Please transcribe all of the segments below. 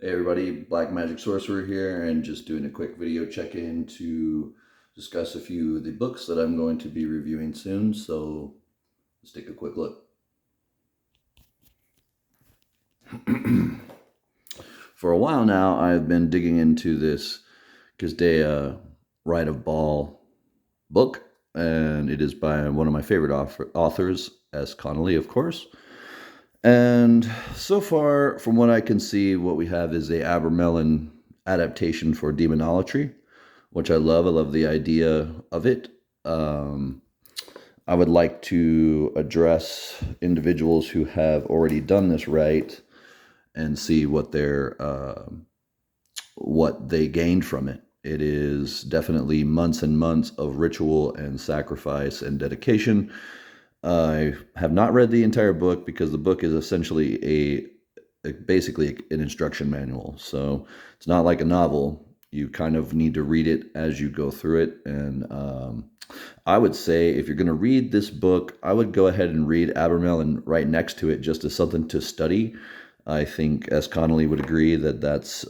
Hey everybody, Black Magic Sorcerer here, and just doing a quick video check-in to discuss a few of the books that I'm going to be reviewing soon, so let's take a quick look. For a while now, I've been digging into this Kasdeya Rite of Baal book, and it is by one of my favorite authors, S. Connolly, of course. And so far, from what I can see, what we have is a Abermelon adaptation for demonolatry, which I love. I love the idea of it. Um, I would like to address individuals who have already done this right and see what they gained from it. It is definitely months and months of ritual and sacrifice and dedication. I have not read the entire book because the book is essentially basically an instruction manual. So it's not like a novel. You kind of need to read it as you go through it. And I would say if you're going to read this book, I would go ahead and read Abermelon right next to it just as something to study. I think S. Connolly would agree that that's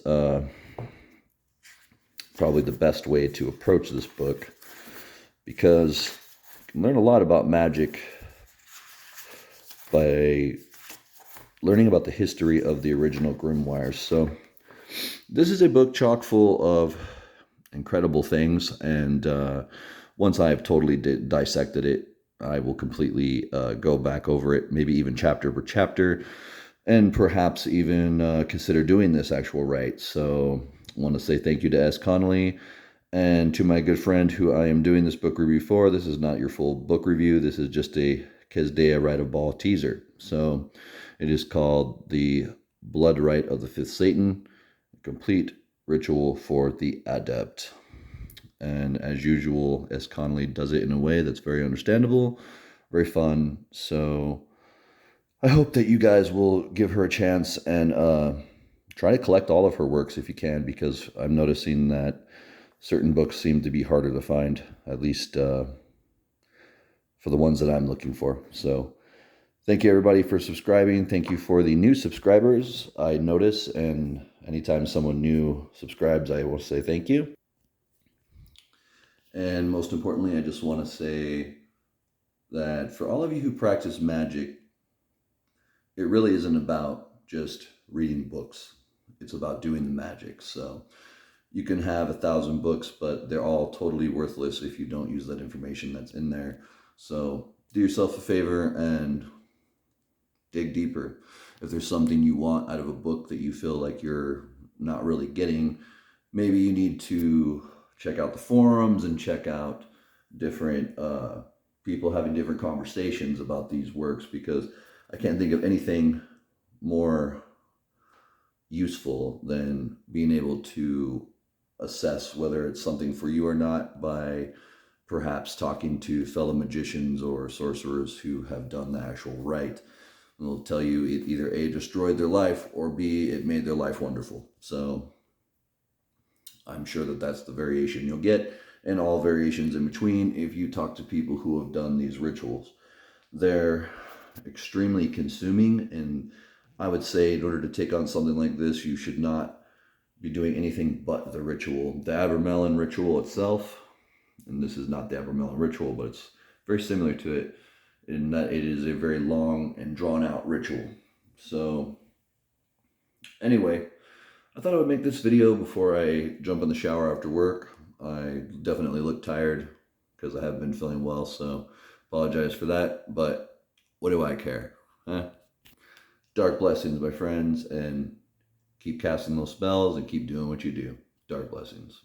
probably the best way to approach this book because you can learn a lot about magic by learning about the history of the original grimoires. So this is a book chock full of incredible things, and once I have totally dissected it, I will completely go back over it, maybe even chapter per chapter, and perhaps even consider doing this actual rite. So I want to say thank you to S. Connolly and to my good friend who I am doing this book review for. This is not your full book review. This is just a Kasdeya Rite of Baal teaser. So it is called The Blood Rite of the Fifth Satan, a complete ritual for the adept. And as usual, S. Connolly does it in a way that's very understandable, very fun. So I hope that you guys will give her a chance and try to collect all of her works if you can, because I'm noticing that certain books seem to be harder to find, at least for the ones that I'm looking for. So thank you everybody for subscribing. Thank you for the new subscribers. I notice, and anytime someone new subscribes, I will say thank you. And most importantly, I just want to say that for all of you who practice magic, it really isn't about just reading books. It's about doing the magic. So you can have 1,000 books, but they're all totally worthless if you don't use that information that's in there. So do yourself a favor and dig deeper. If there's something you want out of a book that you feel like you're not really getting, maybe you need to check out the forums and check out different people having different conversations about these works, because I can't think of anything more useful than being able to assess whether it's something for you or not by perhaps talking to fellow magicians or sorcerers who have done the actual rite. And they'll tell you it either A, destroyed their life, or B, it made their life wonderful. So I'm sure that that's the variation you'll get, and all variations in between if you talk to people who have done these rituals. They're extremely consuming, and I would say in order to take on something like this, you should not be doing anything but the ritual. The Abermelon ritual itself, and this is not the Abermelon ritual, but it's very similar to it in that it is a very long and drawn out ritual. So anyway, I thought I would make this video before I jump in the shower after work. I definitely look tired because I haven't been feeling well, so apologize for that, but what do I care? Huh? Dark blessings, my friends, and keep casting those spells and keep doing what you do. Dark blessings.